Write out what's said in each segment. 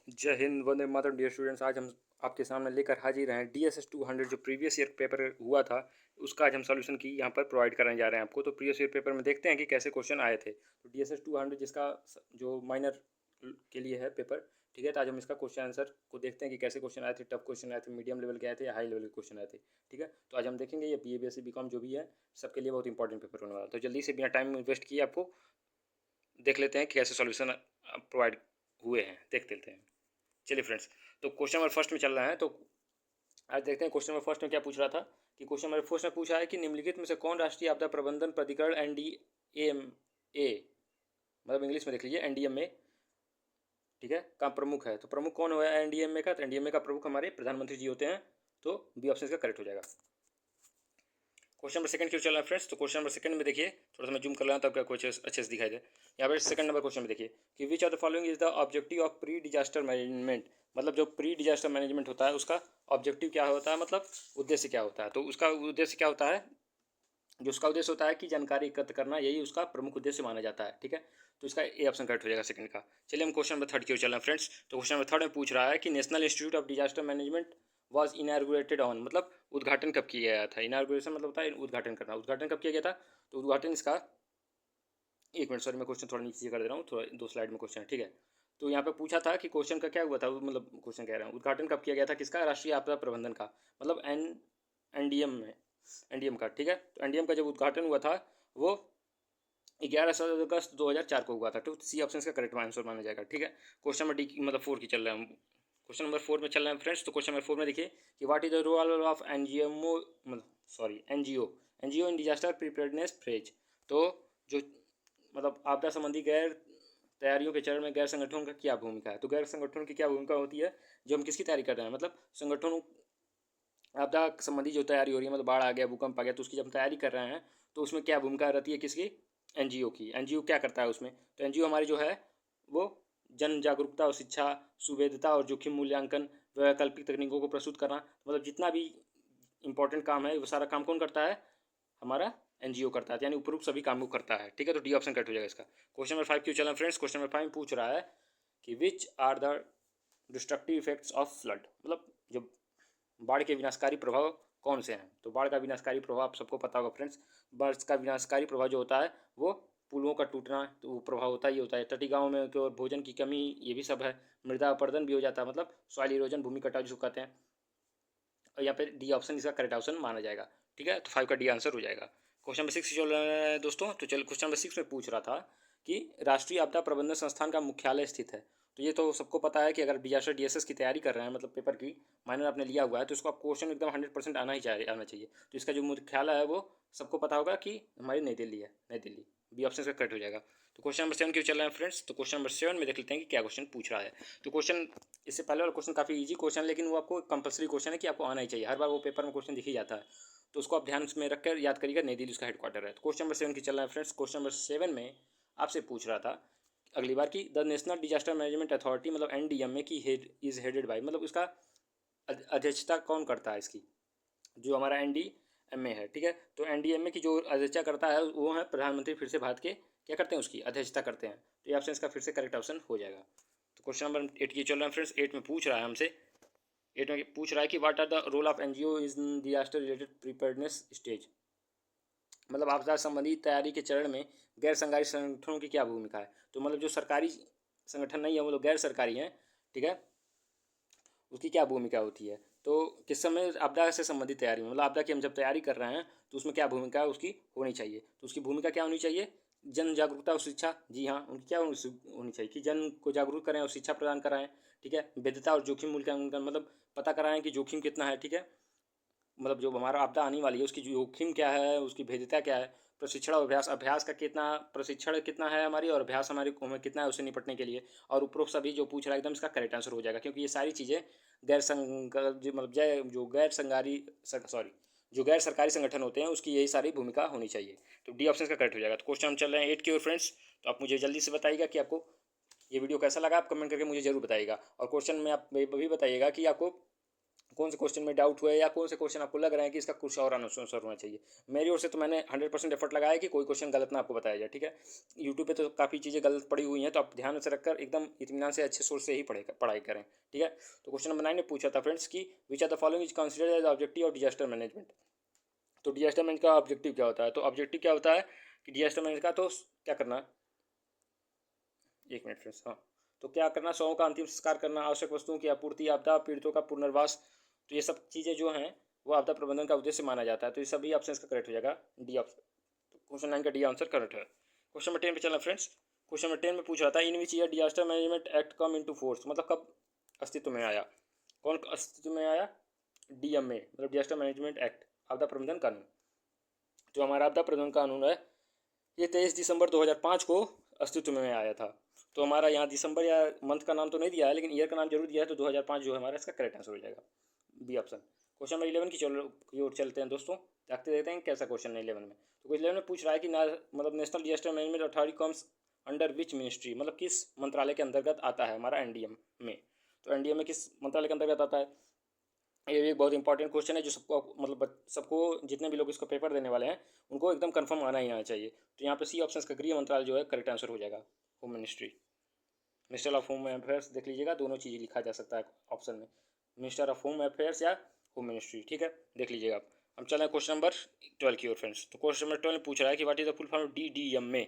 जय Hind, Vande Mataram. Dear students, आज हम आपके सामने लेकर हाजिर हैं DSS 200 जो प्रीवियस ईयर पेपर हुआ था उसका आज हम सॉल्यूशन की यहाँ पर प्रोवाइड कराने जा रहे हैं आपको। तो प्रीवियस ईयर पेपर में देखते हैं कि कैसे क्वेश्चन आए थे। तो DSS 200 जिसका जो माइनर के लिए है पेपर, ठीक है। तो आज हम इसका क्वेश्चन आंसर को देखते हैं कि कैसे क्वेश्चन आए थे, टफ क्वेश्चन आए थे, मीडियम लेवल के आए थे या हाई लेवल के क्वेश्चन आए थे, ठीक है। तो आज हम देखेंगे ये BA BSc BCom जो भी है सबके लिए बहुत इंपॉर्टेंट पेपर होने वाला है। तो जल्दी से बिना टाइम वेस्ट किए आपको देख लेते हैं कि कैसे सॉल्यूशन प्रोवाइड हुए हैं, देख लेते हैं। चलिए फ्रेंड्स, तो क्वेश्चन नंबर फर्स्ट में चल रहा है। तो आज देखते हैं क्वेश्चन नंबर फर्स्ट में क्या पूछ रहा था कि क्वेश्चन नंबर फर्स्ट में पूछा है कि निम्नलिखित में से कौन राष्ट्रीय आपदा प्रबंधन प्राधिकरण NDMA, मतलब इंग्लिश में देख लीजिए NDMA, ठीक है, का प्रमुख है। तो प्रमुख कौन हुआ है NDMA का? तो NDMA का प्रमुख हमारे प्रधानमंत्री जी होते हैं। तो बी ऑप्शन का करेक्ट हो जाएगा। क्वेश्चन नंबर सेकंड क्यों चल रहा है फ्रेंड्स? तो क्वेश्चन नंबर सेकंड में देखिए, थोड़ा सा मैं जूम कर रहा हूँ तब क्या क्वेश्चन अच्छे से दिखाई दे। यहाँ पर सेकंड नंबर क्वेश्चन में देखिए कि which of the following is the objective of pre disaster management, मतलब जो प्री डिजास्टर मैनेजमेंट होता है उसका ऑब्जेक्टिव क्या होता है, मतलब उद्देश्य क्या होता है। तो उसका उद्देश्य क्या होता है? जो उसका उद्देश्य होता है कि जानकारी एकत्र करना, यही उसका प्रमुख उद्देश्य माना जाता है, ठीक है। तो इसका ए ऑप्शन करेक्ट हो जाएगा सेकंड का। चलिए हम क्वेश्चन नंबर थर्ड की ओर चल रहे हैं फ्रेंड्स। तो क्वेश्चन नंबर थर्ड में पूछ रहा है कि National Institute of disaster Management was inaugurated on, मतलब उद्घाटन कब किया गया था। इनॉर्गेशन मतलब होता है उद्घाटन करना। उद्घाटन कब किया गया था? तो उद्घाटन इसका, एक मिनट सॉरी मैं क्वेश्चन थोड़ा नीचे कर दे रहा हूँ, थोड़ा दो स्लाइड में क्वेश्चन है, ठीक है। तो यहाँ पे पूछा था कि क्वेश्चन का क्या हुआ था, मतलब क्वेश्चन कह रहा हूँ उद्घाटन कब किया गया था किसका? राष्ट्रीय आपदा प्रबंधन का, मतलब एनडीएम में, एनडीएम का, ठीक है। तो एनडीएम का जब उद्घाटन हुआ था वो 11 अगस्त 2004 को हुआ था। तो सी ऑप्शन का करेक्ट आंसर माना जाएगा, ठीक है। क्वेश्चन नंबर डी मतलब 4 की चल रहे हैं हम। क्वेश्चन नंबर 4 में चल रहे हैं फ्रेंड्स। तो क्वेश्चन नंबर 4 में देखिए कि what is the role of NGMO, मतलब sorry NGO in disaster preparedness phase. तो जो मतलब आपदा संबंधी गैर तैयारियों के चरण में गैर संगठनों का क्या भूमिका है। तो गैर संगठनों की क्या भूमिका होती है? जो हम किसकी तैयारी कर रहे हैं, मतलब संगठनों, आपदा संबंधी जो तैयारी हो रही है, मतलब बाढ़ आ गया, भूकंप आ गया, तो उसकी जब हम तैयारी कर रहे हैं तो उसमें क्या भूमिका रहती है किसकी? एनजीओ की। एनजीओ क्या करता है उसमें? तो एनजीओ हमारी जो है वो जन जागरूकता और शिक्षा, सुवेदता और जोखिम मूल्यांकन, वैकल्पिक तकनीकों को प्रस्तुत करना, मतलब जितना भी इंपॉर्टेंट काम है वो सारा काम कौन करता है? हमारा एनजीओ करता है, यानी उपरोक्त सभी काम को करता है, ठीक है। तो डी ऑप्शन करेक्ट हो जाएगा इसका। क्वेश्चन नंबर 5 क्यों चला फ्रेंड्स? क्वेश्चन नंबर 5 पूछ रहा है कि which are the destructive effects of flood, मतलब जो बाढ़ के विनाशकारी प्रभाव कौन से हैं। तो बाढ़ का विनाशकारी प्रभाव आप सबको पता होगा फ्रेंड्स। बाढ़ का विनाशकारी प्रभाव जो होता है वो पुलों का टूटना, तो वो प्रभाव होता ही होता है। तटीय गाँव में तो भोजन की कमी, ये भी सब है। मृदा अपरदन भी हो जाता है, मतलब सॉइल इरोजन, भूमि कटाव जिसको कहते हैं। और यहाँ पे डी ऑप्शन इसका करेक्ट ऑप्शन माना जाएगा, ठीक है। तो 5 का डी आंसर हो जाएगा। क्वेश्चन नंबर 6 चल रहा है दोस्तों। तो चल क्वेश्चन नंबर 6 में पूछ रहा था कि राष्ट्रीय आपदा प्रबंधन संस्थान का मुख्यालय स्थित है। तो ये तो सबको पता है कि अगर डिजास्टर DSS की तैयारी कर रहे हैं, मतलब पेपर की माइनर आपने लिया हुआ है, तो इसको आप क्वेश्चन एकदम 100% आना चाहिए। तो इसका जो मुख्यालय है वो सबको पता होगा कि हमारी नई दिल्ली है, नई दिल्ली। बी ऑप्शन का करेक्ट हो जाएगा। तो क्वेश्चन नंबर 7 क्यों चल रहा है फ्रेंड्स? तो क्वेश्चन नंबर 7 में देख लेते हैं कि क्या क्वेश्चन पूछ रहा है। तो क्वेश्चन, इससे पहले वाला क्वेश्चन काफ़ी इजी क्वेश्चन है, लेकिन वो आपको कंपलसरी क्वेश्चन है कि आपको आना ही चाहिए। हर बार वो पेपर में क्वेश्चन दिख ही जाता है, तो उसको आप ध्यान में रखकर याद करिएगा। नई दिल्ली उसका हेडक्वार्टर है। तो क्वेश्चन नंबर 7 की चल रहा है फ्रेंड्स। क्वेश्चन नंबर 7 में आपसे पूछ रहा था अगली बार की the national disaster management authority, मतलब NDMA की हेड इज हेडेड बाई, मतलब उसका अध्यक्षता कौन करता है इसकी? जो हमारा NDMA है, ठीक है। तो NDMA की जो अध्यक्षता करता है वो है प्रधानमंत्री। फिर से भारत के क्या करते हैं? उसकी अध्यक्षता करते हैं। तो ये ऑप्शन इसका फिर से करेक्ट ऑप्शन हो जाएगा। तो क्वेश्चन नंबर 8 की चल रहा है फ्रेंड्स। 8 में पूछ रहा है हमसे, 8 में पूछ रहा है कि what are the role of NGO in disaster related preparedness stage, मतलब आपदा संबंधी तैयारी के चरण में गैर सरकारी संगठनों की क्या भूमिका है। तो मतलब जो सरकारी संगठन नहीं है, वो लोग गैर सरकारी हैं, ठीक है, उसकी क्या भूमिका होती है। तो किस समय आपदा से संबंधित तैयारी में, मतलब आपदा की हम जब तैयारी कर रहे हैं तो उसमें क्या भूमिका उसकी होनी चाहिए। तो उसकी भूमिका क्या होनी चाहिए? जन जागरूकता और शिक्षा। जी हाँ, उनकी क्या होनी चाहिए कि जन को जागरूक करें और शिक्षा प्रदान कराएं, ठीक है। वैधता और जोखिम मूल्यांकन, मतलब पता कराएं कि जोखिम कितना है, ठीक है, मतलब जो हमारा आपदा आने वाली है उसकी जोखिम क्या है, उसकी भेद्यता क्या है। प्रशिक्षण और अभ्यास, अभ्यास का कितना, प्रशिक्षण कितना है हमारी, और अभ्यास हमारे हमें कितना है उससे निपटने के लिए। और उपरोक्त सभी जो पूछ रहा है एकदम इसका करेक्ट आंसर हो जाएगा, क्योंकि ये सारी चीज़ें गैर संग मतलब जो गैर संगारी सॉरी जो गैर सरकारी संगठन होते हैं उसकी यही सारी भूमिका होनी चाहिए। तो डी ऑप्शन का करेक्ट हो जाएगा। तो क्वेश्चन हम चल रहे हैं 8 की ओर फ्रेंड्स। तो आप मुझे जल्दी से बताइएगा कि आपको ये वीडियो कैसा लगा, आप कमेंट करके मुझे जरूर बताइएगा। और क्वेश्चन में आप भी बताइएगा कि आपको कौन से क्वेश्चन में डाउट हुआ है या कौन से क्वेश्चन आपको लग रहा है कि इसका कुछ और आंसर होना चाहिए। मेरी ओर से तो मैंने 100% एफर्ट लगाया है कि कोई क्वेश्चन गलत ना आपको बताया जाए, ठीक है। यूट्यूब पे तो काफ़ी चीज़ें गलत पड़ी हुई हैं, तो आप ध्यान से रखकर एकदम इत्मीनान से अच्छे सोर्स से ही पढ़ाई करें, ठीक है। तो क्वेश्चन नंबर 9 ने पूछा था फ्रेंड्स कि which are the following is considered as objective of disaster management. तो डिजास्टर मैनेजमेंट का ऑब्जेक्टिव क्या होता है? तो ऑब्जेक्टिव क्या होता है कि डिजास्टर मैनेजमेंट का तो क्या करना, एक मिनट फ्रेंड्स, हाँ, तो क्या करना, शवों का अंतिम संस्कार करना, आवश्यक वस्तुओं की आपूर्ति, आपदा पीड़ितों का पुनर्वास। तो ये सब चीज़ें जो हैं वो आपदा प्रबंधन का उद्देश्य माना जाता है। तो ये सभी ऑप्शन का करेक्ट हो जाएगा, डी ऑप्शन। तो क्वेश्चन 9 का डी आंसर करेक्ट है। क्वेश्चन नंबर 10 पे चलना फ्रेंड्स। क्वेश्चन नंबर 10 में पूछ रहा था in which year Disaster Management Act come into force, मतलब कब अस्तित्व में आया, कौन अस्तित्व में आया? डीएमए मतलब डिजास्टर मैनेजमेंट एक्ट, आपदा प्रबंधन कानून। जो हमारा आपदा प्रबंधन कानून है ये 23 दिसंबर 2005 को अस्तित्व में आया था। तो हमारा यहाँ दिसंबर या मंथ का नाम तो नहीं दिया है, लेकिन ईयर का नाम जरूर दिया है, तो 2005 जो है हमारा इसका करेक्ट आंसर हो जाएगा, बी ऑप्शन। क्वेश्चन नंबर 11 की ओर चलते हैं दोस्तों, देखते हैं कैसा क्वेश्चन है 11 में। तो 11 में पूछ रहा है कि मतलब national disaster management authority comes under which ministry, मतलब किस मंत्रालय के अंतर्गत आता है हमारा एनडीएम में। तो एनडीएम में किस मंत्रालय के अंतर्गत आता है? ये भी एक बहुत इंपॉर्टेंट क्वेश्चन है जो सबको मतलब सबको जितने भी लोग इसको पेपर देने वाले हैं उनको एकदम कंफर्म आना ही आना चाहिए। तो यहाँ पे सी ऑप्शन का गृह मंत्रालय जो है करेक्ट आंसर हो जाएगा, home ministry. Minister of home affairs देख लीजिएगा, दोनों चीज़ लिखा जा सकता है ऑप्शन में, मिनिस्टर ऑफ होम अफेयर्स या होम मिनिस्ट्री, ठीक है, देख लीजिएगा आप। हम चलें क्वेश्चन नंबर 12 की ओर फ्रेंड्स। तो क्वेश्चन नंबर 12 पूछ रहा है कि what is the full form D D M A.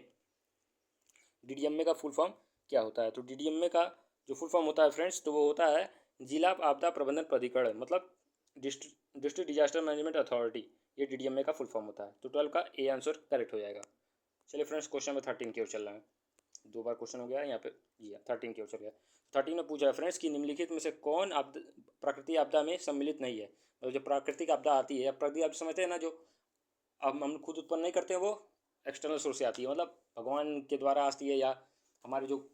D D M A का फुल फॉर्म क्या होता है? तो डी डी एम ए का जो फुल फॉर्म होता है फ्रेंड्स, तो वो होता है जिला आपदा प्रबंधन प्राधिकरण, मतलब डिस्ट्रिक्ट डिजास्टर मैनेजमेंट अथॉरिटी। ये डी डी एम ए का फुल फॉर्म होता है। तो 12 का ए आंसर करेक्ट हो जाएगा। चलिए फ्रेंड्स क्वेश्चन नंबर 13 की ओर चल रहा है, दो बार क्वेश्चन हो गया यहाँ पे, जी हाँ 13 की ओर चल गया। 13 में पूछा है फ्रेंड्स कि निम्नलिखित में से कौन आपदा प्राकृतिक आपदा में सम्मिलित नहीं है। मतलब जो प्राकृतिक आपदा आती है, प्राकृतिक आपदा समझते हैं ना, जो अब हम खुद उत्पन्न नहीं करते हैं, वो एक्सटर्नल सोर्स से आती है, मतलब भगवान के द्वारा आती है या हमारे जो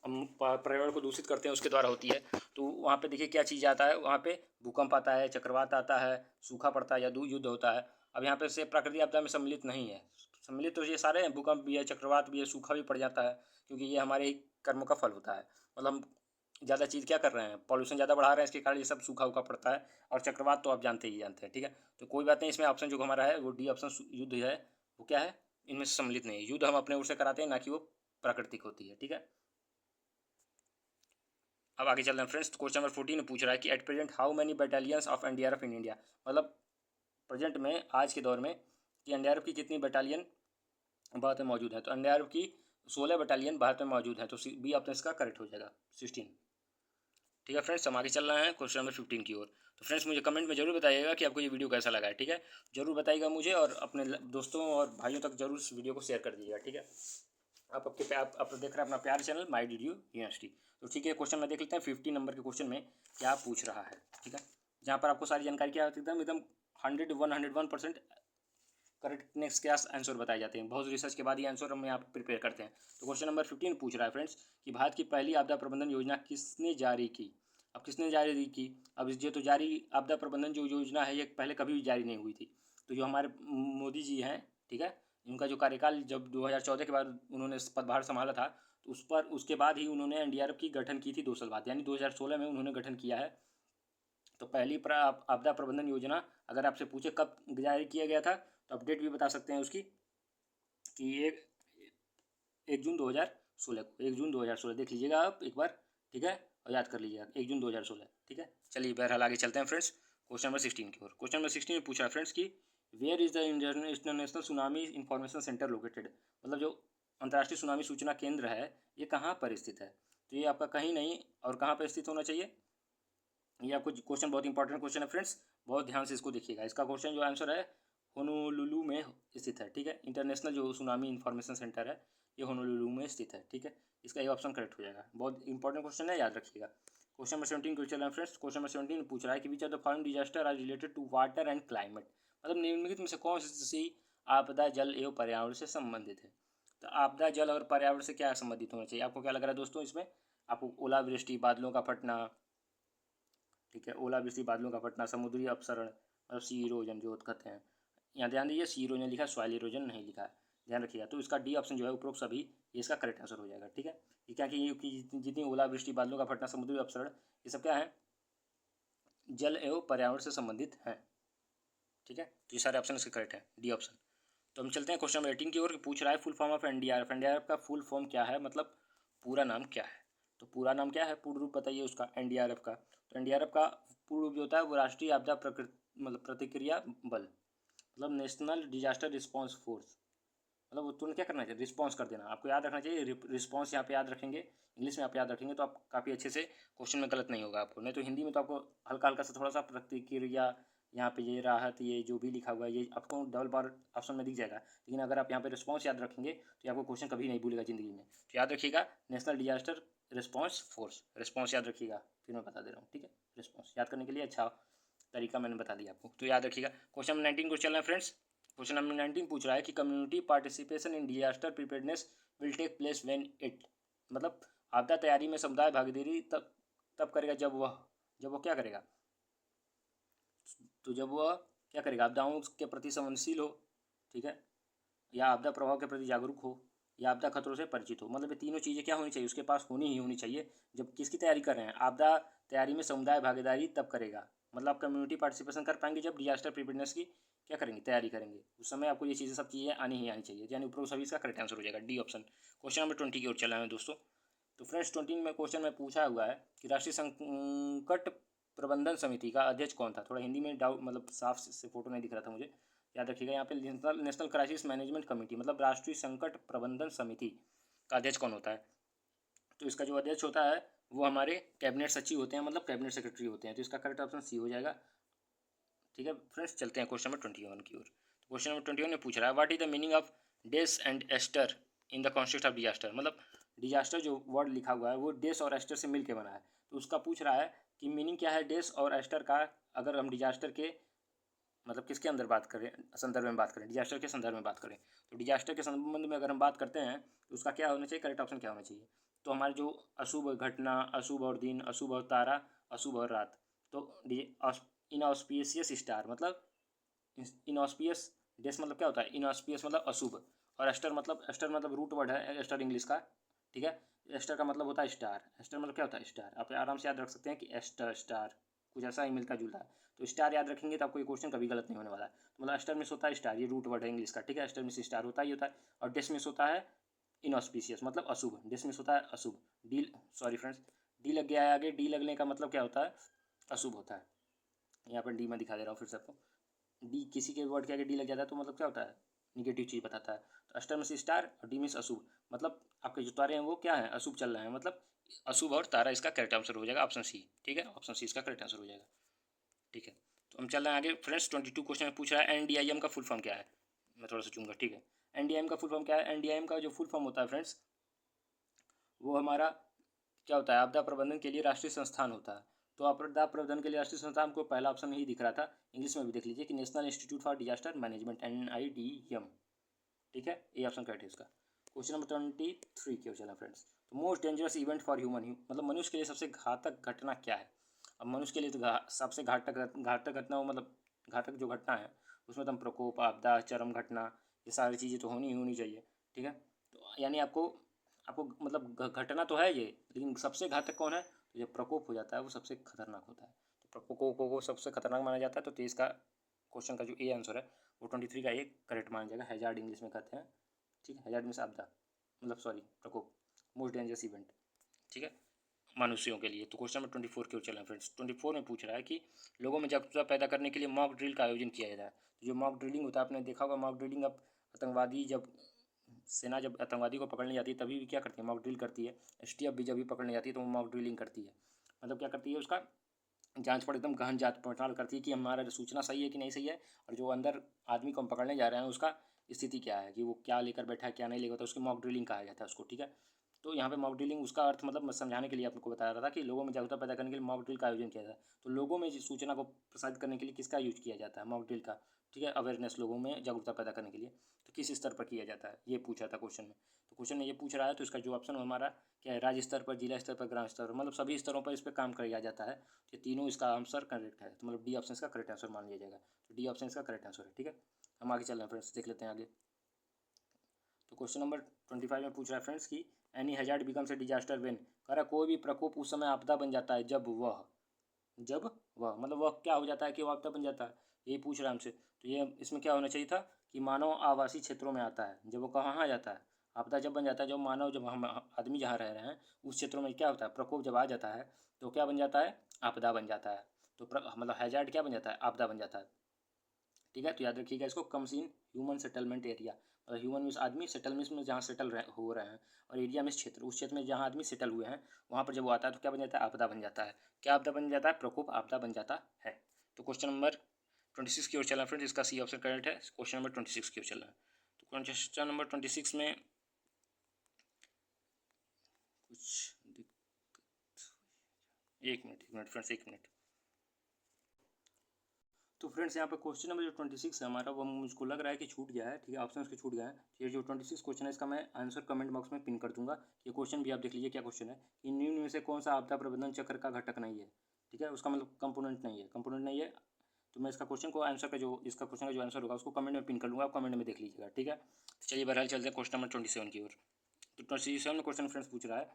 हम पर्यावरण को दूषित करते हैं उसके द्वारा होती है। तो वहाँ पे देखिए क्या चीज़ आता है, वहाँ पे भूकंप आता है, चक्रवात आता है, सूखा पड़ता है या युद्ध होता है। अब यहाँ पे से प्राकृतिक आपदा में सम्मिलित नहीं है। सम्मिलित तो ये सारे हैं, भूकंप भी है, चक्रवात भी है, सूखा भी पड़ जाता है, क्योंकि ये हमारे ही कर्मों का फल होता है। मतलब हम ज़्यादा चीज़ क्या कर रहे हैं, पॉल्यूशन ज़्यादा बढ़ा रहे हैं, इसके कारण ये सब सूखा उखा पड़ता है। और चक्रवात तो आप जानते हैं, ठीक है। तो कोई बात नहीं, इसमें ऑप्शन जो हमारा है वो डी ऑप्शन युद्ध है, वो क्या है, इनमें से सम्मिलित नहीं है। युद्ध हम अपने ओर से कराते हैं, ना कि वो प्राकृतिक होती है, ठीक है। अब आगे चल रहे हैं फ्रेंड्स। क्वेश्चन नंबर 14 में पूछ रहा है कि at present how many battalions of NDRF in India, मतलब प्रेजेंट में आज के दौर में कि एनडीआरएफ की कितनी बटालियन भारत में मौजूद है। तो एनडीआरएफ की 16 बटालियन भारत में मौजूद है। तो बी ऑप्शन इसका करेक्ट हो जाएगा, 16, ठीक है फ्रेंड्स। हम आगे चल रहे हैं क्वेश्चन नंबर 15 की ओर। तो फ्रेंड्स मुझे कमेंट में जरूर बताइएगा कि आपको ये वीडियो कैसा लगा है, ठीक है। जरूर बताइएगा मुझे, और अपने दोस्तों और भाइयों तक जरूर इस वीडियो को शेयर कर दीजिएगा, ठीक है। आप देख रहे हैं अपना प्यार चैनल माई डी यूनिवर्सिटी। तो ठीक है, क्वेश्चन में देख लेते हैं 15 नंबर के क्वेश्चन में क्या पूछ रहा है, ठीक है। जहाँ पर आपको सारी जानकारी क्या होती है, एकदम 101% करेक्टनेस के आंसर बताए जाते हैं। बहुत रिसर्च के बाद ये आंसर हम यहाँ पर प्रिपेयर करते हैं। तो क्वेश्चन नंबर 15 पूछ रहा है फ्रेंड्स कि भारत की पहली आपदा प्रबंधन योजना किसने जारी की। अब किसने जारी की, अब ये तो जारी आपदा प्रबंधन जो योजना है ये पहले कभी भी जारी नहीं हुई थी। तो जो हमारे मोदी जी हैं, ठीक है, इनका जो कार्यकाल जब 2014 के बाद उन्होंने पदभार संभाला था, तो उसके बाद ही उन्होंने एनडीआरएफ की गठन की थी 2 साल बाद, यानी 2016 में उन्होंने गठन किया है। तो पहली आपदा प्रबंधन योजना अगर आपसे पूछे कब जारी किया गया था, तो अपडेट भी बता सकते हैं उसकी कि एक जून 2016 को, 1 जून 2016 देख लीजिएगा आप एक बार, ठीक है, और याद कर लीजिएगा 1 जून 2016, ठीक है। चलिए बहरहाल आगे चलते हैं फ्रेंड्स क्वेश्चन नंबर 16 की ओर। क्वेश्चन नंबर 16 में पूछा है फ्रेंड्स कि where is the international tsunami information centre located, मतलब जो अंतर्राष्ट्रीय सुनामी सूचना केंद्र है ये कहाँ पर स्थित है। तो ये आपका कहीं नहीं और कहाँ पर स्थित होना चाहिए, ये आपको क्वेश्चन बहुत इंपॉर्टेंट क्वेश्चन है फ्रेंड्स, बहुत ध्यान से इसको देखिएगा। इसका क्वेश्चन जो आंसर है होनोलुलु में स्थित है, ठीक है। इंटरनेशनल जो सुनामी इंफॉर्मेशन सेंटर है ये होनोलुलु में स्थित है, ठीक है। इसका ये ऑप्शन करेक्ट हो जाएगा, बहुत इंपॉर्टेंट क्वेश्चन है, याद रखिएगा। क्वेश्चन नंबर 17 को चल रहा है फ्रेंड्स। क्वेश्चन नंबर 17 पूछ रहा है कि which are the following disaster are related to water and climate, मतलब निम्नलिखित में से कौन सी आपदा जल एवं पर्यावरण से संबंधित है। तो आपदा जल और पर्यावरण से क्या संबंधित होना चाहिए, आपको क्या लग रहा है दोस्तों इसमें, आपको ओलावृष्टि, बादलों का फटना, ठीक है, ओलावृष्टि, बादलों का फटना, समुद्री अपसरण, मतलब सी इरोजन जो कहते हैं। यहाँ ध्यान दीजिए सी इरोजन लिखा है, सॉइल इरोजन नहीं लिखा है, ध्यान रखिएगा। तो इसका डी ऑप्शन जो है उपरोक्त सभी ये इसका करेक्ट आंसर हो जाएगा, ठीक है। ये क्या कि जितनी ओलावृष्टि, बादलों का फटना, समुद्री अपसरण, ये सब क्या है, जल एवं पर्यावरण से संबंधित हैं। ठीक है, तो ये सारे ऑप्शन इसके करेक्ट हैं, डी ऑप्शन। तो हम चलते हैं क्वेश्चन नंबर 18 की ओर। पूछ रहा है full form of NDRF. NDRF का फुल फॉर्म क्या है, मतलब पूरा नाम क्या है। तो पूरा नाम क्या है, पूर्ण रूप बताइए उसका एनडीआरएफ का। तो एनडीआरएफ का पूर्ण रूप जो होता है वो राष्ट्रीय आपदा मतलब प्रतिक्रिया बल, मतलब नेशनल डिजास्टर रिस्पांस फोर्स। मतलब वो तुरंत क्या करना चाहिए, रिस्पांस कर देना। आपको याद रखना चाहिए रिस्पांस, यहाँ पे याद रखेंगे, इंग्लिश में आप याद रखेंगे तो आप काफ़ी अच्छे से क्वेश्चन में गलत नहीं होगा आपको। नहीं तो हिंदी में तो आपको हल्का हल्का सा थोड़ा सा प्रतिक्रिया, यहाँ पे ये राहत, ये जो भी लिखा हुआ है ये आपको डबल बार ऑप्शन में दिख जाएगा। लेकिन अगर आप यहाँ पे रिस्पांस याद रखेंगे तो आपको क्वेश्चन कभी नहीं भूलेगा ज़िंदगी में। तो याद रखिएगा national disaster response force, response याद रखिएगा। फिर मैं बता दे रहा हूँ, ठीक है। रिस्पांस याद करने के लिए अच्छा तरीका मैंने बता दिया आपको, तो याद रखिएगा। क्वेश्चन नंबर 19 को चलना है फ्रेंड्स। क्वेश्चन नंबर 19 पूछ रहा है कि community participation in disaster preparedness will take place when it, मतलब आपदा तैयारी में समुदाय भागीदारी तब करेगा जब वो क्या करेगा, तो जब वह क्या करेगा, आपदाओं के प्रति संवेदनशील हो, ठीक है, या आपदा प्रभाव के प्रति जागरूक हो, या आपदा खतरों से परिचित हो। मतलब ये तीनों चीज़ें क्या होनी चाहिए, उसके पास होनी ही होनी चाहिए। जब किसकी तैयारी कर रहे हैं, आपदा तैयारी में समुदाय भागीदारी तब करेगा, मतलब आप कम्युनिटी पार्टिसिपेशन कर पाएंगे जब डिजास्टर प्रिपेयर्डनेस की क्या करेंगे, तैयारी करेंगे। उस समय आपको ये चीज़ें सब चीज़ें आनी ही आनी चाहिए, यानी उपरोक्त सभी इसका करेक्ट आंसर हो जाएगा, डी ऑप्शन। क्वेश्चन नंबर 20 की ओर चला है दोस्तों। तो फ्रेंड्स 20 में क्वेश्चन में पूछा हुआ है कि राष्ट्रीय संकट प्रबंधन समिति का अध्यक्ष कौन था। थोड़ा हिंदी में डाउट, मतलब साफ से फोटो नहीं दिख रहा था मुझे, याद रखिएगा। यहाँ पे नेशनल क्राइसिस मैनेजमेंट कमेटी, मतलब राष्ट्रीय संकट प्रबंधन समिति का अध्यक्ष कौन होता है। तो इसका जो अध्यक्ष होता है वो हमारे कैबिनेट सचिव होते हैं, मतलब कैबिनेट सेक्रेटरी होते हैं। तो इसका करेक्ट ऑप्शन सी हो जाएगा। ठीक है फ्रेंड्स, चलते हैं क्वेश्चन नंबर 21 की ओर। क्वेश्चन नंबर 21 में पूछ रहा है what is the meaning of dis and aster in the concept of disaster. मतलब डिजास्टर जो वर्ड लिखा हुआ है वो डेस और एस्टर से मिलकर बना है। तो उसका पूछ रहा है कि मीनिंग क्या है डेस और एस्टर का, अगर हम डिजास्टर के मतलब किसके अंदर बात करें, संदर्भ में बात करें, डिजास्टर के संदर्भ में बात करें। तो डिजास्टर के संबंध में अगर हम बात करते हैं तो उसका क्या होना चाहिए, करेक्ट ऑप्शन क्या होना चाहिए। तो हमारे जो अशुभ घटना, अशुभ और दिन, अशुभ और तारा, अशुभ और रात। तो इनऑस्पिशियस स्टार, मतलब इनऑस्पियस डेस मतलब क्या होता है, इनऑस्पियस मतलब अशुभ, और एस्टर मतलब रूट वर्ड है एस्टर इंग्लिश का, ठीक है। एस्टर का मतलब होता है स्टार। एस्टर मतलब क्या होता है, स्टार। आप आराम से याद रख सकते हैं कि एस्टर स्टार कुछ ऐसा ही मिलता जुलता है। तो स्टार याद रखेंगे तो आपको ये क्वेश्चन कभी गलत नहीं होने वाला है। तो मतलब एस्टर मिस होता है स्टार, ये रूट वर्ड है इंग्लिश का, ठीक है। एस्टर मिस स्टार होता ही होता है। और डेस मिस होता है इनऑस्पिशियस, मतलब अशुभ। डेस मिस होता है अशुभ। डी, सॉरी फ्रेंड्स, डी लग गया है आगे। डी लगने का मतलब क्या होता है, अशुभ होता है। यहाँ पर डी में दिखा दे रहा हूँ फिर से आपको। डी किसी के वर्ड के आगे डी लग जाता है तो मतलब क्या होता है, निगेटिव चीज़ बताता है। तो अष्टर मिस स्टार और डी मिस अशुभ, मतलब आपके जो तारे हैं वो क्या है, अशुभ चल रहे हैं, मतलब अशुभ और तारा इसका करेक्ट आंसर हो जाएगा, ऑप्शन सी। ठीक है, ऑप्शन सी इसका करेक्ट आंसर हो जाएगा। ठीक है, तो हम चल रहे हैं आगे फ्रेंड्स। 22 क्वेश्चन में पूछ रहा है एनडीआईएम का फुल फॉर्म क्या है। मैं थोड़ा सा चूंगा, ठीक है। एनडीआईएम का फुल फॉर्म क्या है, एनडीआईएम का जो फुल फॉर्म होता है फ्रेंड्स वो हमारा क्या होता है, आपदा प्रबंधन के लिए राष्ट्रीय संस्थान होता है। तो आपदा प्रबंधन के लिए राष्ट्रीय संस्थान को पहला ऑप्शन ही दिख रहा था, इंग्लिश में भी देख लीजिए कि National institute for disaster management, NIDM। ठीक है, ये ऑप्शन करेक्ट है इसका। क्वेश्चन नंबर 23 की ओर चला फ्रेंड्स। तो most dangerous event for human, मतलब मनुष्य के लिए सबसे घातक घटना क्या है। अब मनुष्य के लिए तो सबसे घातक घटना हो, मतलब घातक जो घटना है उसमें तो हम प्रकोप, आपदा, चरम घटना, ये सारी चीज़ें तो होनी ही होनी चाहिए। ठीक है, तो यानी आपको आपको मतलब घटना तो है ये, लेकिन सबसे घातक कौन है, तो जब प्रकोप हो जाता है वो सबसे खतरनाक होता है। तो प्रकोप को सबसे खतरनाक माना जाता है। तो 23 का क्वेश्चन का जो ए आंसर है वो 23 का एक करेक्ट माना जाएगा। हैजार्ड इंग्लिश में कहते हैं, ठीक है। हैजार्ड मीन्स आपदा, मतलब सॉरी प्रकोप, मोस्ट डेंजरस इवेंट, ठीक है, मनुष्यों के लिए। तो क्वेश्चन नंबर 24 की ओर चलें फ्रेंड्स। 24 में पूछ रहा है कि लोगों में जागरूकता पैदा करने के लिए मॉक ड्रिल का आयोजन किया जाता है। तो जो मॉक ड्रिलिंग होता है आपने देखा होगा, मॉक ड्रिलिंग अब आतंकवादी जब सेना जब आतंकवादी को पकड़ने जाती है तभी भी क्या करती है, मॉक ड्रिल करती है। STF भी जब भी पकड़ने जाती है तो वो मॉक ड्रिलिंग करती है। मतलब क्या करती है, उसका जांच पर एकदम गहन जांच पड़ताल करती है कि हमारा सूचना सही है कि नहीं सही है, और जो अंदर आदमी को हम पकड़ने जा रहे हैं उसका स्थिति क्या है, कि वो क्या लेकर बैठा है क्या नहीं लेकर, तो उसकी मॉक ड्रिलिंग कहा जाता है उसको, ठीक है। तो यहाँ पे मॉक ड्रिलिंग उसका अर्थ मतलब मैं समझाने के लिए आपको बता रहा था कि लोगों में जागरूकता पैदा करने के लिए मॉक ड्रिल का आयोजन किया जाता है। तो लोगों में सूचना को प्रसारित करने के लिए किसका यूज किया जाता है, मॉक ड्रिल का, ठीक है। अवेयरनेस, लोगों में जागरूकता पैदा करने के लिए तो किस स्तर पर किया जाता है, ये पूछा था क्वेश्चन में। तो क्वेश्चन ने ये पूछ रहा है तो इसका जो ऑप्शन हमारा क्या है, राज्य स्तर पर, जिला स्तर पर, ग्राम स्तर पर, मतलब सभी स्तरों पर इस पर काम किया जाता है। ये तीनों इसका आंसर करेक्ट है, तो मतलब डी ऑप्शन इसका करेक्ट आंसर मान लिया जाएगा। तो डी ऑप्शन इसका करेक्ट आंसर है, ठीक है। हम आगे चल रहे हैं फ्रेंड्स, देख लेते हैं आगे। तो क्वेश्चन नंबर 25 में पूछ रहा है फ्रेंड्स कि any hazard becomes a disaster when, कह रहा कोई भी प्रकोप उस समय आपदा बन जाता है जब वह, जब वह, मतलब वह क्या हो जाता है कि वो आपदा बन जाता है, यही पूछ रहा है हमसे। तो ये इसमें क्या होना चाहिए था कि मानव आवासीय क्षेत्रों में आता है, जब वो कहाँ आ जाता है, आपदा जब बन जाता है, जब मानव, जब हम आदमी जहाँ रह रहे हैं उस क्षेत्रों में क्या होता है, प्रकोप जब आ जाता है तो क्या बन जाता है, आपदा बन जाता है। तो मतलब हैजार्ड क्या बन जाता है, आपदा बन जाता है। ठीक है, तो याद रखिएगा इसको, comes in human settlement area, मतलब ह्यूमन मीन्स आदमी, सेटलमेंट्स में जहाँ हो रहे हैं, और एरिया में क्षेत्र, उस क्षेत्र में जहाँ आदमी सेटल हुए हैं वहाँ पर जब वो आता है तो क्या बन जाता है, आपदा बन जाता है। क्या आपदा बन जाता है, प्रकोप आपदा बन जाता है। तो क्वेश्चन नंबर 26 की ओर चलना फ्रेंड्स, इसका सी ऑप्शन करेक्ट है। क्वेश्चन नंबर 26 की ओर चलना है। तो क्वेश्चन नंबर 26 में कुछ एक मिनट फ्रेंड्स, एक मिनट। तो फ्रेंड्स यहाँ पे क्वेश्चन नंबर जो 26 है हमारा, वो मुझको लग रहा है कि छूट गया है। ठीक है, ऑप्शन के छूट गया है। ये जो 26 क्वेश्चन है इसका मैं आंसर कमेंट बॉक्स में पिन कर दूंगा। ये क्वेश्चन भी आप देख लीजिए क्या क्वेश्चन है कि निम्न में से कौन सा आपदा प्रबंधन चक्र का घटक नहीं है। ठीक है, उसका मतलब कंपोनेंट नहीं है, कंपोनेंट नहीं है। तो मैं इसका क्वेश्चन को आंसर का जो, इसका क्वेश्चन का जो आंसर होगा उसको कमेंट में पिन कर लूँगा, आप कमेंट में देख लीजिएगा। ठीक है, तो चलिए बहरहाल चलते हैं क्वेश्चन नंबर 27 की ओर। तो 27 में क्वेश्चन फ्रेंड्स पूछ रहा है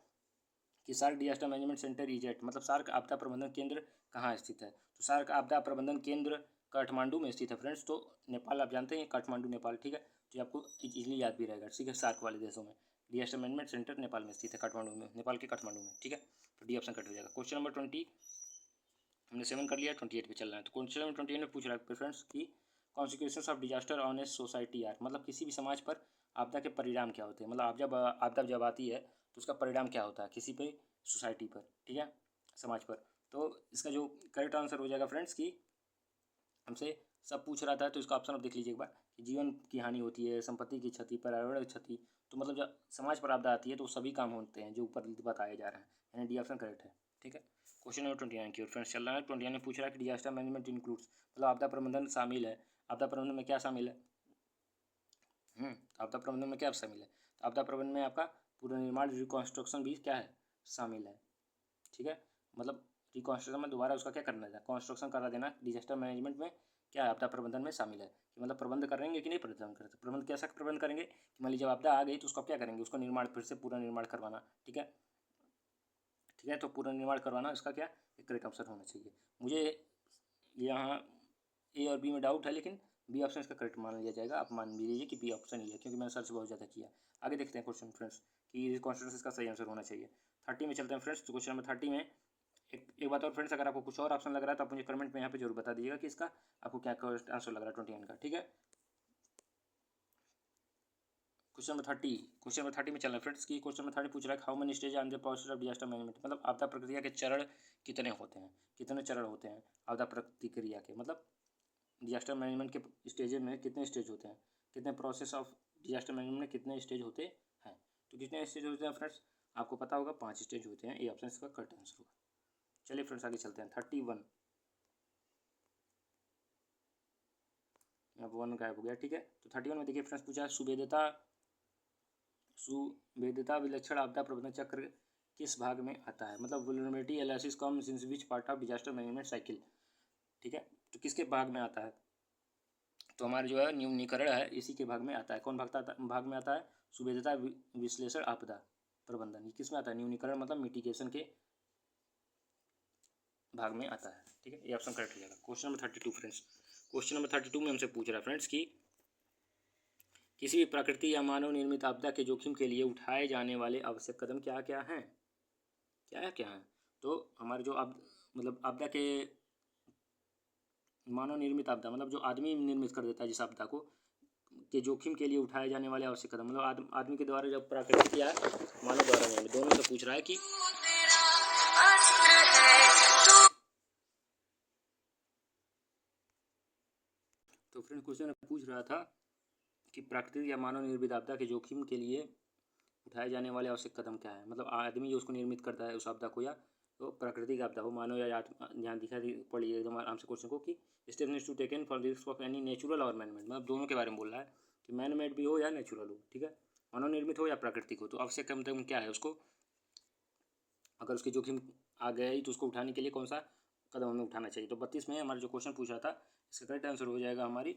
कि सार्क डिजास्टर मैनेजमेंट सेंटर इजेट, मतलब सार्क आपदा प्रबंधन केंद्र कहाँ स्थित है। तो सार्क आपदा प्रबंधन केंद्र काठमांडू में स्थित है फ्रेंड्स। तो नेपाल आप जानते हैं, काठमांडू नेपाल। ठीक है, तो आपको इजीली याद भी रहेगा। ठीक है, सार्क वाले देशों में डिजास्टर मैनेजमेंट सेंटर नेपाल में स्थित है, काठमांडू में, नेपाल के काठमांडू में। ठीक है, तो डी ऑप्शन कट हो जाएगा। क्वेश्चन नंबर 20 हमने 7 कर लिया, 28 पे चल रहा है। तो क्वेश्चन नंबर 28 में पूछ रहा है प्रेफरेंस की consequences of disaster on a society are, मतलब किसी भी समाज पर आपदा के परिणाम क्या होते हैं। मतलब आप जब आपदा जब आती है तो उसका परिणाम क्या होता है किसी पे, सोसाइटी पर। ठीक है, समाज पर। तो इसका जो करेक्ट आंसर हो जाएगा फ्रेंड्स की, हमसे सब पूछ रहा था तो इसका ऑप्शन आप देख लीजिए एक बार कि जीवन की हानि होती है, संपत्ति की क्षति, पर्यावरण की क्षति। तो मतलब जब समाज पर आपदा आती है तो सभी काम होते हैं जो ऊपर बताए जा रहे हैं, यानी डी ऑप्शन करेक्ट है। ठीक है, क्वेश्चन नंबर 29 की ओर फ्रेंड्स चल रहा है। 29 में पूछ रहा है कि डिजास्टर मैनेजमेंट इंक्लूड्स, मतलब आपदा प्रबंधन शामिल है। आपदा प्रबंधन में क्या शामिल है, आपदा प्रबंधन में क्या शामिल है। तो आपदा प्रबंधन में आपका पुनर्निर्माण, रिकॉन्स्ट्रक्शन भी क्या है, शामिल है। ठीक है, मतलब रिकॉन्स्ट्रक्शन में दोबारा उसका क्या करना है, कंस्ट्रक्शन करा देना, डिजास्टर मैनेजमेंट में क्या है, आपदा प्रबंधन में शामिल है। कि मतलब प्रबंध करेंगे कि नहीं प्रबंधन करते, प्रबंध कैसा प्रबंध करेंगे कि मान लीजिए जब आपदा आ गई तो उसको क्या करेंगे, उसका निर्माण, फिर से पूरा निर्माण करवाना। ठीक है, ठीक है, तो पूरा निर्माण करवाना इसका क्या एक करेक्ट आंसर होना चाहिए। मुझे यहाँ ए और बी में डाउट है, लेकिन बी ऑप्शन इसका करेक्ट मान लिया जाएगा। आप मान भी लीजिए कि बी ऑप्शन ही है, क्योंकि मैंने सर्च बहुत ज़्यादा किया। आगे देखते हैं क्वेश्चन फ्रेंड्स कि रिकॉन्स्ट्रक्शन इसका सही आंसर होना चाहिए। 30 में चलते हैं फ्रेंड्स। तो क्वेश्चन नंबर 30 में एक बात और फ्रेंड्स, अगर आपको कुछ और ऑप्शन लग रहा है तो आप मुझे कमेंट में यहाँ पे जरूर बता दीजिएगा कि इसका आपको क्या आंसर लग रहा है 29 का। ठीक है, क्वेश्चन नंबर 30 में चलना है फ्रेंड्स की क्वेश्चन नंबर 30 पूछ रहा है how many stage on the process of disaster management, मतलब आपदा प्रक्रिया के चरण कितने होते हैं, कितने चरण होते हैं आपदा प्रतिक्रिया के, मतलब डिजास्टर मैनेजमेंट के स्टेज में कितने स्टेज होते हैं, कितने प्रोसेस ऑफ डिजास्टर मैनेजमेंट में कितने स्टेज होते हैं। तो कितने स्टेज होते हैं फ्रेंड्स, आपको पता होगा 5 स्टेज होते हैं। ये ऑप्शन इसका करेक्ट आंसर होगा। चलिए फ्रेंड्स आगे चलते हैं। 31 अब 1 गायब हो गया। ठीक है, तो 31 में देखिए फ्रेंड्स पूछा है सुभेद्यता विलक्षण आपदा प्रबंधन चक्र किस भाग में आता है, मतलब vulnerability analysis comes in which part of disaster management cycle. ठीक है, तो किसके भाग में आता है, तो हमारा जो है न्यूनीकरण है इसी के भाग में आता है। कौन भाग में आता है, सुभेद्यता विश्लेषण आपदा प्रबंधन, ये किस में आता है, न्यूनीकरण मतलब मिटिगेशन के भाग में आता है। ठीक है, ये ऑप्शन करेक्ट हो जाएगा। Question number 32 friends, question number 32 में हमसे पूछ रहा है फ्रेंड्स की किसी भी प्रकृति या मानव निर्मित आपदा के जोखिम के लिए उठाए जाने वाले आवश्यक कदम क्या क्या हैं, क्या हैं। तो हमारे जो मतलब आपदा के, मानव निर्मित आपदा मतलब जो आदमी निर्मित कर देता है जिस आपदा को, के जोखिम के लिए उठाए जाने वाले आवश्यक कदम, मतलब आदमी के द्वारा जब प्राकृतिक या मानव द्वारा निर्मित, दोनों से पूछ रहा है कि तो फ्रेंड क्वेश्चन पूछ रहा था कि प्राकृतिक या मानव निर्मित आपदा के जोखिम के लिए उठाए जाने वाले आवश्यक कदम क्या है, मतलब आदमी जो उसको निर्मित करता है उस आपदा को, या तो प्राकृतिक आपदा हो, मानव या यहाँ दिखा पड़िए एकदम आराम से क्वेश्चन को कि step needs to taken for risk of any natural और मैन मेड, मतलब दोनों के बारे में बोल रहा है कि मैन मेड भी हो या नेचुरल हो। ठीक है, मानव निर्मित हो या प्राकृतिक हो, तो आवश्यक कदम क्या है उसको, अगर उसके जोखिम आ गया ही तो उसको उठाने के लिए कौन सा कदम हमें उठाना चाहिए। तो 32 में हमारा जो क्वेश्चन पूछा था इसका करेक्ट आंसर हो जाएगा हमारी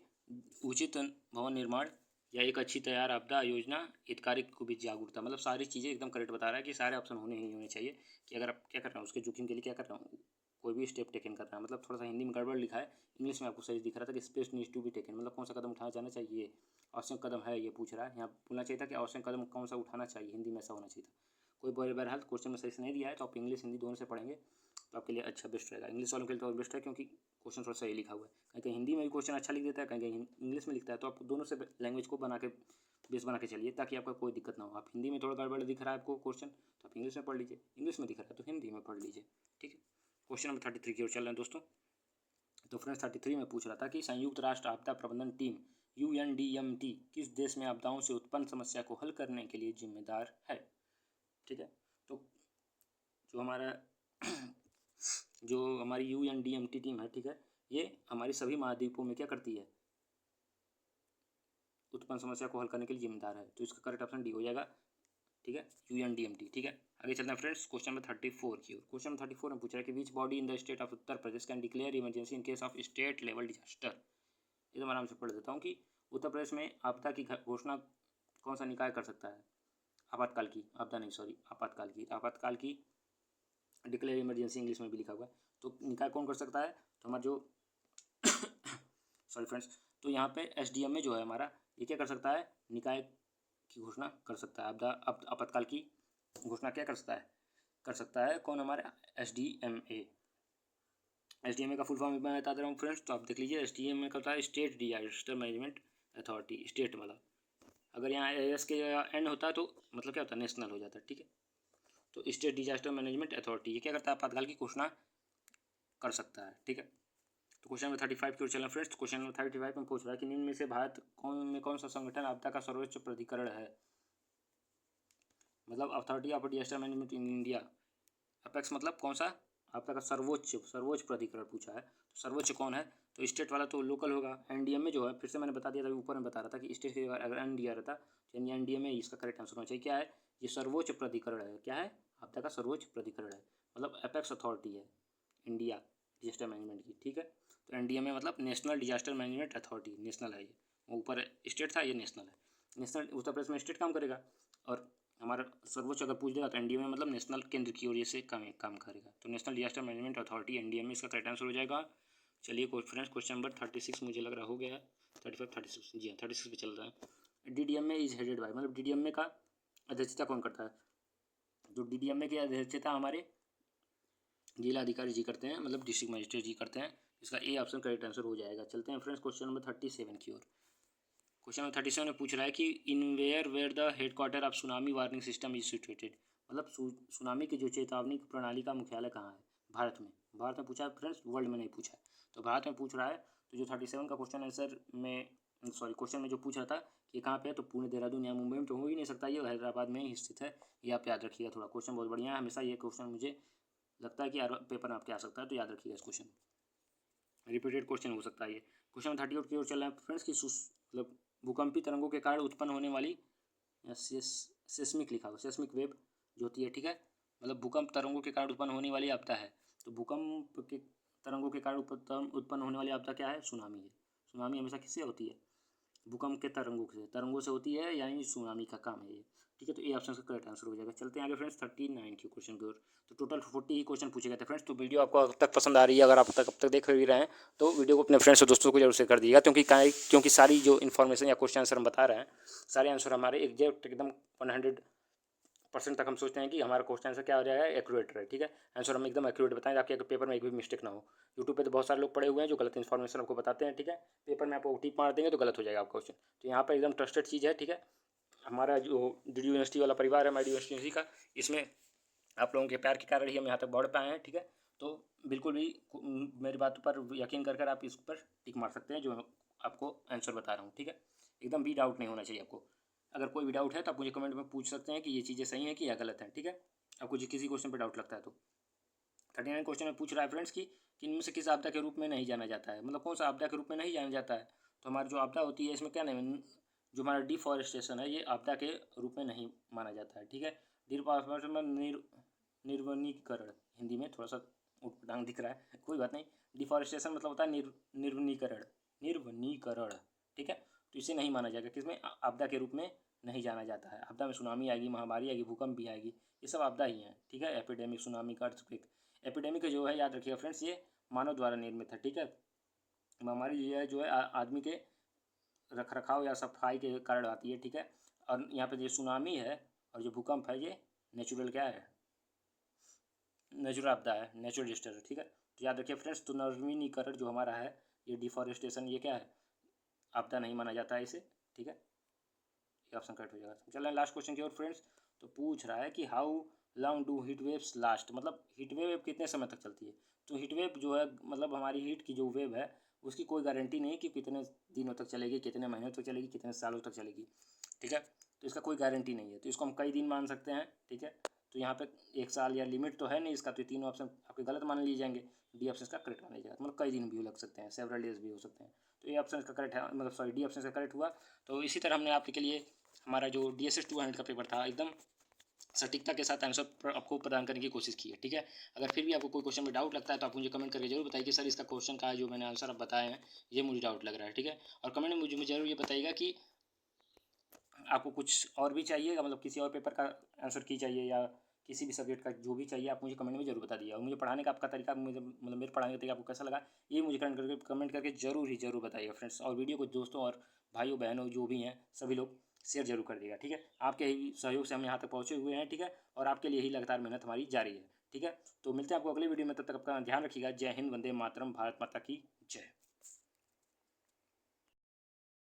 उचित भवन निर्माण या एक अच्छी तैयार आपदा योजना, हितकारी को भी जागरूकता, मतलब सारी चीज़ें एकदम करेक्ट बता रहा है कि सारे ऑप्शन होने ही होने चाहिए कि अगर आप क्या कर रहे हैं उसके जोखिम के लिए क्या कर रहे हो, कोई भी स्टेप टेकन करना है, मतलब थोड़ा सा हिंदी में गड़बड़ लिखा है, इंग्लिश में आपको सही दिख रहा था कि steps needs to be taken, मतलब कौन सा कदम उठाना जाना चाहिए, आवश्यक कदम है ये पूछ रहा है। यहाँ बोलना चाहिए था कि आवश्यक कदम कौन सा उठाना चाहिए, हिंदी में ऐसा होना चाहिए था। कोई बहरहाल क्वेश्चन में सही से नहीं दिया है, तो आप इंग्लिश हिंदी दोनों से पढ़ेंगे तो आपके लिए अच्छा बेस्ट रहेगा। इंग्लिश वालों के लिए तो बेस्ट है, क्योंकि क्वेश्चन थोड़ा सही लिखा हुआ है। कहीं कहीं हिंदी में भी क्वेश्चन अच्छा लिख देता है, कहीं कहीं इंग्लिश में लिखता है, तो आप दोनों से लैंग्वेज को बना के बेस बना के चलिए, ताकि आपका कोई दिक्कत ना हो। आप हिंदी में थोड़ा गड़बड़ दिख रहा है आपको क्वेश्चन, तो आप इंग्लिश में पढ़ लीजिए, इंग्लिश में दिख रहा है तो हिंदी में पढ़ लीजिए, ठीक है। क्वेश्चन नंबर 33 की ओर चल रहे हैं दोस्तों। तो फ्रेंड्स 33 में पूछ रहा था कि संयुक्त राष्ट्र आपदा प्रबंधन टीम UNDMT किस देश में आपदाओं से उत्पन्न समस्या को हल करने के लिए जिम्मेदार है, ठीक है। तो जो हमारी UNDMT टीम है, ठीक है, ये हमारी सभी महाद्वीपों में क्या करती है, उत्पन्न समस्या को हल करने के लिए जिम्मेदार है। तो इसका करेक्ट ऑप्शन डी हो जाएगा, ठीक है, UNDMT, ठीक है। आगे चलते हैं फ्रेंड्स क्वेश्चन नंबर 34 की ओर। क्वेश्चन नंबर 34 में पूछ रहा है कि which body in the state of Uttar Pradesh can declare emergency in case of state level disaster. ये तो मैं आराम से पढ़ देता हूँ कि उत्तर प्रदेश में आपदा की घोषणा कौन सा निकाय कर सकता है, आपातकाल की, आपदा नहीं सॉरी, आपातकाल की डिक्लेयर इमरजेंसी इंग्लिश में भी लिखा हुआ है। तो निकाय कौन कर सकता है, तो हमारा जो सॉरी फ्रेंड्स, तो यहाँ पे SDM में जो है हमारा, ये क्या कर सकता है, निकाय की घोषणा कर सकता है, आपदा आपातकाल की घोषणा क्या कर सकता है कौन, हमारा SDMA का फुल फॉर्म मैं बता दे रहा हूँ फ्रेंड्स, तो आप देख लीजिए। SDMA का होता है state disaster management authority, state वाला। अगर यहाँ AS के एंड होता है तो मतलब क्या होता है, नेशनल हो जाता है, ठीक है। तो स्टेट डिजास्टर मैनेजमेंट अथॉरिटी ये क्या करता है, आपातकाल की घोषणा कर सकता है, ठीक है। तो क्वेश्चन नंबर 35 की ओर चलना फ्रेंड्स। क्वेश्चन नंबर 35 में पूछ रहा है कि निम्न में से भारत कौन सा संगठन आपदा का सर्वोच्च प्राधिकरण है, मतलब authority of disaster management in India, apex मतलब कौन सा आपदा का सर्वोच्च प्राधिकरण पूछा है। तो सर्वोच्च कौन है, तो स्टेट वाला तो लोकल होगा। NDMA जो है, फिर से मैंने बता दिया था, ऊपर में बता रहा था कि स्टेट के अगर एन दिया रहता तो NDMA इसका करेक्ट आंसर होना चाहिए। क्या है, ये सर्वोच्च प्राधिकरण है, क्या है, आपदा का सर्वोच्च प्राधिकरण है, मतलब अपेक्स अथॉरिटी है इंडिया डिजास्टर मैनेजमेंट की, ठीक है। तो NDMA मतलब national disaster management authority, national है ये, ऊपर स्टेट था, ये नेशनल है। नेशनल उत्तर प्रदेश में स्टेट काम करेगा, और हमारा सर्वोच्च अगर पूछ देगा तो NDMA मतलब नेशनल केंद्र की ओर से काम करेगा। तो national disaster management authority NDMA इसका करेक्ट आंसर हो जाएगा। चलिए फ्रेंड्स क्वेश्चन नंबर 36 मुझे लग रहा हो गया है, 35 36 जी हाँ 36 पे चल रहा है। DDMA इज हेडेड बाय, मतलब DDMA का अध्यक्षता कौन करता है, जो DDMA की अध्यक्षता हमारे जिला अधिकारी जी करते हैं, मतलब डिस्ट्रिक्ट मजिस्ट्रेट जी करते हैं। इसका ए ऑप्शन करेक्ट आंसर हो जाएगा। चलते हैं फ्रेंड्स क्वेश्चन नंबर 37 की ओर। क्वेश्चन नंबर 37 में पूछ रहा है कि in where the headquarter of tsunami warning system is situated, मतलब सुनामी की जो चेतावनी प्रणाली का मुख्यालय कहाँ है, भारत में पूछा है फ्रेंड्स, वर्ल्ड में नहीं पूछा है। तो भारत में पूछ रहा है, तो जो 37 का क्वेश्चन आंसर में क्वेश्चन में जो पूछ रहा था कि कहाँ पे है, तो पुणे, देहरादून या मुंबई में तो हो ही नहीं सकता, ये हैदराबाद में ही स्थित है, ये आप याद रखिएगा। थोड़ा क्वेश्चन बहुत बढ़िया है, हमेशा ये क्वेश्चन मुझे लगता है कि पेपर में आपके आ सकता है, तो याद रखिएगा इस क्वेश्चन, रिपीटेड क्वेश्चन हो सकता है ये। क्वेश्चन नंबर 38 की ओर चल रहा है फ्रेंड्स की मतलब भूकंपी तरंगों के कारण उत्पन्न होने वाली सेस्मिक लिखा हुआ, सेस्मिक वेव जो होती है, ठीक है, मतलब भूकंप तरंगों के कारण उत्पन्न होने वाली आपदा है। तो भूकंप के तरंगों के कारण उत्पन्न होने वाली आपदा क्या है, सुनामी है। सुनामी हमेशा किससे होती है, भूकंप के तरंगों से होती है, यानी सुनामी का काम है ये, ठीक है। तो ए ऑप्शन का करेक्ट आंसर हो जाएगा। चलते हैं आगे फ्रेंड्स 39 के क्वेश्चन की ओर। तो टोटल 40 ही क्वेश्चन पूछे गए थे फ्रेंड्स। तो वीडियो आपको अब तक पसंद आ रही है, अगर आप अब तक देख भी रहे हैं तो वीडियो को अपने फ्रेंड्स और दोस्तों को जरूर शेयर कर दीजिएगा, क्योंकि सारी जो इन्फॉर्मेशन या क्वेश्चन आंसर हम बता रहे हैं, सारे आंसर हमारे एग्जैक्ट एकदम 100% तक हम सोचते हैं कि हमारा क्वेश्चन आंसर क्या हो जाएगा, एक्यूरेट रहे, ठीक है। आंसर हम एकदम एक्यूरेट बताएं, ताकि पेपर में एक भी मिस्टेक ना हो। यूट्यूब पे तो बहुत सारे लोग पड़े हुए हैं जो गलत इन्फॉर्मेशन आपको बताते हैं, ठीक है। पेपर में आपको टिक मार देंगे तो गलत हो जाएगा आपका क्वेश्चन। तो यहाँ पर एकदम ट्रस्टेड चीज़ है, ठीक है। हमारा जो DD यूनिवर्सिटी वाला परिवार है, माई यूनिवर्सिटी का, इसमें आप लोगों के प्यार के कारण ही हम यहाँ तक बढ़ पाए हैं, ठीक है। तो बिल्कुल भी मेरी बात पर यकीन कर आप इस पर टिक मार सकते हैं, जो आपको आंसर बता रहा हूँ, ठीक है। एकदम भी डाउट नहीं होना चाहिए आपको। अगर कोई भी डाउट है तो आप मुझे कमेंट में पूछ सकते हैं कि ये चीज़ें सही हैं कि या गलत हैं, ठीक है। आपको किसी क्वेश्चन पर डाउट लगता है तो 39 क्वेश्चन में पूछ रहा है फ्रेंड्स कि इनमें से किस आपदा के रूप में नहीं जाना जाता है, मतलब कौन सा आपदा के रूप में नहीं जाना जाता है। तो हमारी जो आपदा होती है इसमें क्या नहीं, जो हमारा डिफॉरेस्टेशन है ये आपदा के रूप में नहीं माना जाता है, ठीक है। डिफॉरेस्टेशन में निर्वनीकरण, हिंदी में थोड़ा सा उटपटांग दिख रहा है, कोई बात नहीं। डिफॉरेस्टेशन मतलब होता है निर्वनीकरण, ठीक है। तो इसे नहीं माना जाएगा, किसमें, आपदा के रूप में नहीं जाना जाता है। आपदा में सुनामी आएगी, महामारी आएगी, भूकंप भी आएगी, ये सब आपदा ही हैं, ठीक है। एपिडेमिक, सुनामी, अर्थक्वेक, एपिडेमिक जो है याद रखिएगा फ्रेंड्स, ये मानव द्वारा निर्मित है, ठीक है। महामारी जो है आदमी के रख रखाव या सफाई के कारण आती है, ठीक है। और यहाँ पे जो सुनामी है और जो भूकंप है ये नेचुरल क्या है, नेचुरल आपदा है, नेचुरल डिजास्टर है, ठीक है। तो याद रखिए फ्रेंड्स, तो नवीनीकरण जो हमारा है ये डिफॉरेस्टेशन, ये क्या है, आपदा नहीं माना जाता है इसे, ठीक है। ये ऑप्शन करेक्ट हो जाएगा। चल रहे हैं लास्ट क्वेश्चन की ओर फ्रेंड्स। तो पूछ रहा है कि how long do heat waves last, मतलब हीट वेव कितने समय तक चलती है। तो हीट वेव जो है मतलब हमारी हीट की जो वेव है उसकी कोई गारंटी नहीं कि कितने दिनों तक चलेगी, कितने महीनों तक चलेगी, कितने सालों तक चलेगी, ठीक है। तो इसका कोई गारंटी नहीं है, तो इसको हम कई दिन मान सकते हैं, ठीक है। तो यहाँ पे 1 साल या लिमिट तो है नहीं इसका, तो तीनों ऑप्शन आपके गलत मान लिए जाएंगे, डी ऑप्शन का करेक्ट माना जाएगा। मतलब कई दिन भी लग सकते हैं, सेवरल डेज भी हो सकते हैं। तो ये ऑप्शन इसका करेक्ट है, मतलब सॉरी डी ऑप्शन का करेक्ट हुआ। तो इसी तरह हमने आपके लिए हमारा जो DSS 200 का पेपर था एकदम सटीकता के साथ आंसर आपको प्रदान करने की कोशिश की है, ठीक है। अगर फिर भी आपको कोई क्वेश्चन में डाउट लगता है तो आप मुझे कमेंट करके जरूर बताइए कि सर इसका क्वेश्चन का जो मैंने आंसर आप बताए हैं ये मुझे डाउट लग रहा है, ठीक है। और कमेंट में मुझे जरूर ये बताइएगा कि आपको कुछ और भी चाहिए, मतलब किसी और पेपर का आंसर की चाहिए या किसी भी सब्जेक्ट का जो भी चाहिए आप मुझे कमेंट में जरूर बता दीजिए। और मुझे पढ़ाने का आपका तरीका, मुझे मतलब मेरे पढ़ाने का तरीका आपको कैसा लगा ये मुझे कमेंट करके जरूर बताइएगा फ्रेंड्स। और वीडियो को दोस्तों और भाइयों बहनों जो भी हैं सभी लोग शेयर जरूर कर दिएगा, ठीक है। आपके ही सहयोग से हम यहाँ तक पहुँचे हुए हैं, ठीक है। और आपके लिए ही लगातार मेहनत हमारी जारी है, ठीक है। तो मिलते हैं आपको अगले वीडियो में, तब तक आपका ध्यान रखिएगा। जय हिंद, वंदे मातरम, भारत माता की जय।